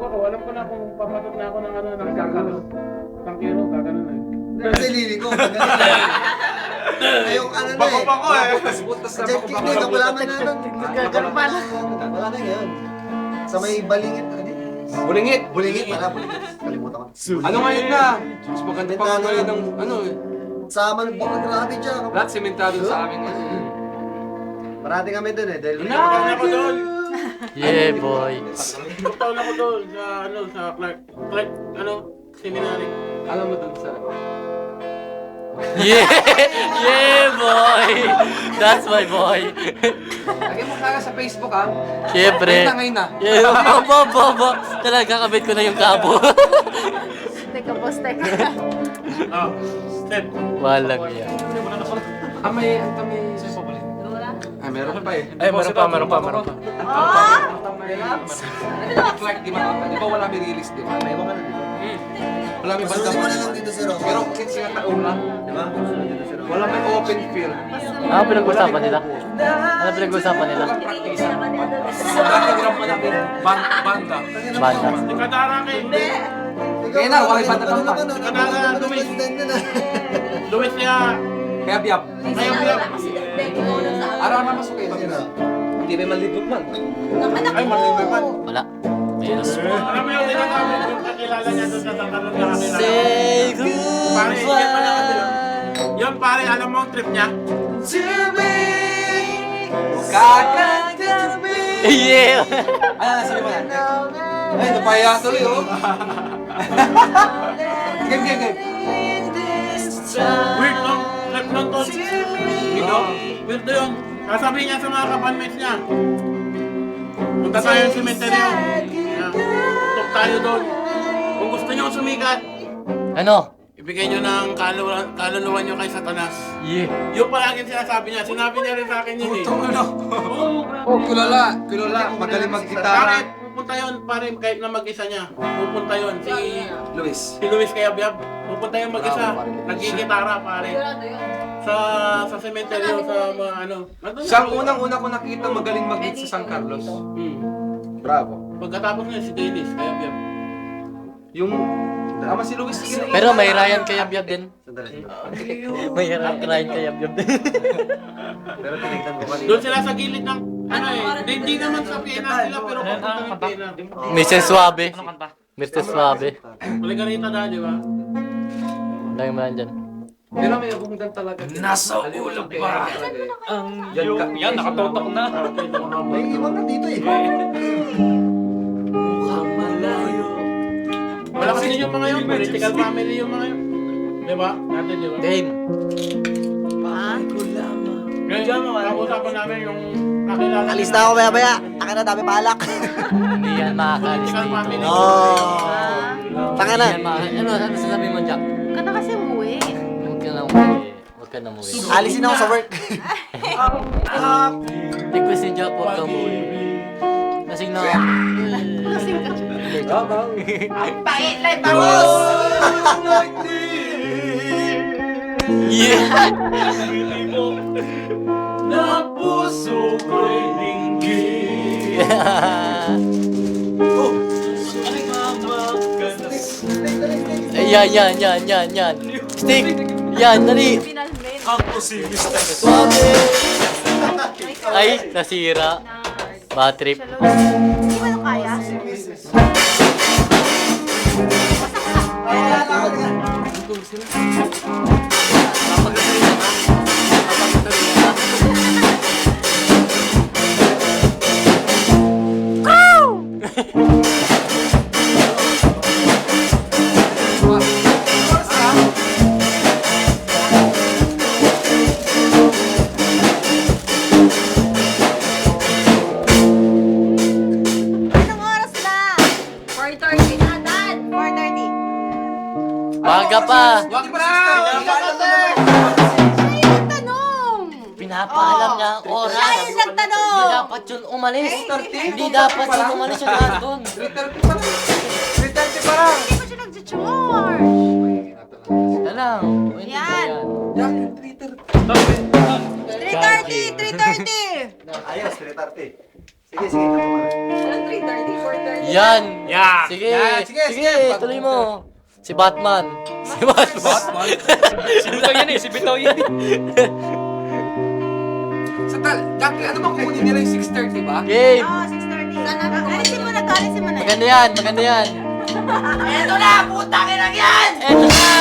ako, alam ko na kung papatok na ako ng ano, ng kakano. Tangkero, kakano na. Kasi lili ko. Ayong ano na eh. Bako-bako eh. Butas na Jet kick na eh. Wala na nga nun. Gagano pa na. Wala na yan. Sa may balingit. Bulingit. Bulingit pala. Bulingit. Kalimutan ko. Ano ngayon na? Mas maganda pa ako ngayon ng ano eh. Sa Manbong grabe dyan. Lahat sementado sa amin ngayon. Parati kami dun eh. Dahil Taon ako doon. Yeah, boy. Taon ako doon sa ano, sa Clark, ano, seminary. Alam mo dun sa... Yeah! Yeah, boy! That's my boy. Lagyan mo kaya sa Facebook ha. Siyempre. Ngayon na. Yeah, bobo. Talaga, kabit ko na yung kabo. Teka, boss, teka. Ah, step. Walang yan. May... Ah, meron pa eh. Ay, meron pa. Clark, di ba? Di ba wala may release, di ba? May mga na, di ba? Wala may banda Susunod mo na lang dito si Rob. Pero since nga taon lang, Di ba? Susunod dito si Rob. wala may open field. Ano pinag-usapan nila? Ano pinag-usapan nila? Dati gram pa namin, banda. Banda. Kadaraki. Kaya na, wala yung banda Ano pa. naman, ano naman, Luis. president na na. Luis niya. Kaya biyap. Ayaw. Araw na masok kayo. Hindi may malibot man. Ay, mali man. Wala. Meron. Alam mo yung sinasabi, yung kakilala niya doon sa tatanong na kakilala. Say Pare, yan pa na kasi yun. goodbye Yun pare, alam mo ang trip niya? To me, kakagabi. Yeah! Ano, sabi mo yan? Ay, napaya tuloy oh. Game. Weird no? Trip nun to. Ito? Weird na yun. Kasabi niya sa mga kabanmates niya. Punta tayo sa cemetery. Tok tayo doon. Kung gusto niyo sumikat, Ano? ibigay niyo ng kaluluwa niyo kay Satanas. Yeah. Yung palaging sinasabi niya. Sinabi niya rin sa akin yun eh. Ano? Oo, Oh, kilala. Magaling mag-gitara. Bakit? Pupunta yun, pare, kahit na mag-isa niya. Pupunta yun. Luis. Si Luis Cayabyab. Pupunta yun mag-isa. Nagigitara, pare. Sa cemetery, sa mga ano. Siya ang unang-una ko nakita magaling mag-hit sa San Carlos. Bravo. Pagkatapos niya, si Dennis Cayabyab. Yung... Tama si Luis. Sige na. Pero may Ryan Kayabyab din. Sandali. May Ryan Kayabyab din. Pero tinignan ko kanina. Doon sila sa gilid ng, ano eh, hindi naman sa Pena sila, pero papunta ng Pena. Mrs. Suave. Mrs. Suave. Maligarita na, di ba? Dahil mo lang dyan. Pero may abunggan talaga. Nasa ulo pa. Yan, nakatotok na. May iwan na dito eh. Wala kasi yung mga yun, political family yung mga yun. Di ba? Natin, di ba? Game. Ngayon, kakusapan namin yung kakilala. Alis na ako baya-baya. Taka na, dami palak. Hindi yan makakalis Political dito. family. Taka na. Hindi yan makakalis. Ano sasabihin mo, Jack? Ka na kasi umuwi. Huwag ka na umuwi. Huwag ka na umuwi. Alisin ako sa work. Request ni Jack, huwag ka umuwi. Lasing na ako. Lasing ka siya. Pangit lang, bangos! Yeah! Na puso ko'y dinggin. Yan. Stick! Yan, dali! Pinalmin. Suave! Ay, nasira. Bad trip. Hindi mo kaya? Anong oras na? 4:30 na, Dan. 4:30. Maga pa! Wag pa! Ay, nagtanong! Pinapaalam niya ang oras. Ay, Hindi nagtanong! dapat yun umalis. Hindi dapat yun umalis yung nandun. 3:30 pa lang. 3:30 pa lang. Hindi pa siya nag-charge. Ito lang. Yan. Jack, 3:30. 3:30! 3:30! Ayos, 3:30. Sige, sige. Tama mo na. Walang 3:30, 4:30. Yan. Yeah. Sige. Yan, sige, sige. Tuloy mo. Si Batman. Si Batman. Si Bitaw yan eh, si Bitaw yan eh. Jackie, ano bang kukunin nila yung 6:30 ba? Game. Oo, 6:30. Alisin mo na to, alisin mo na. Maganda yan, maganda yan. Eto na, putang ina yan! Eto na.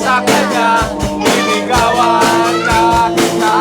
Sa kanya, liligawan na kita.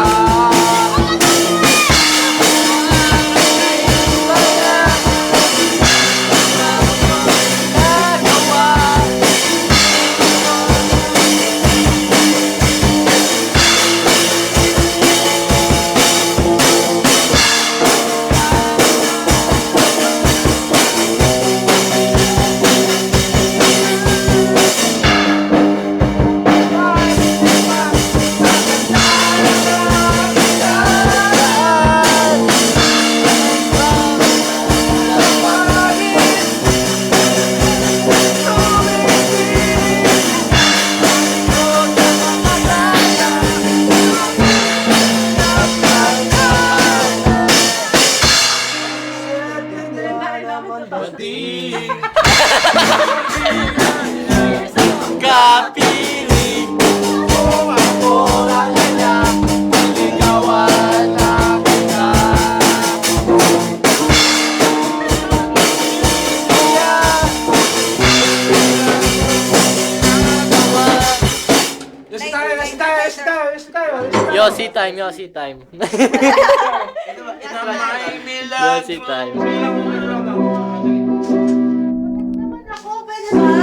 Kapiling. Yossi time, Yossi time. Na may milagro. Yossi time. Ako, pwede ba?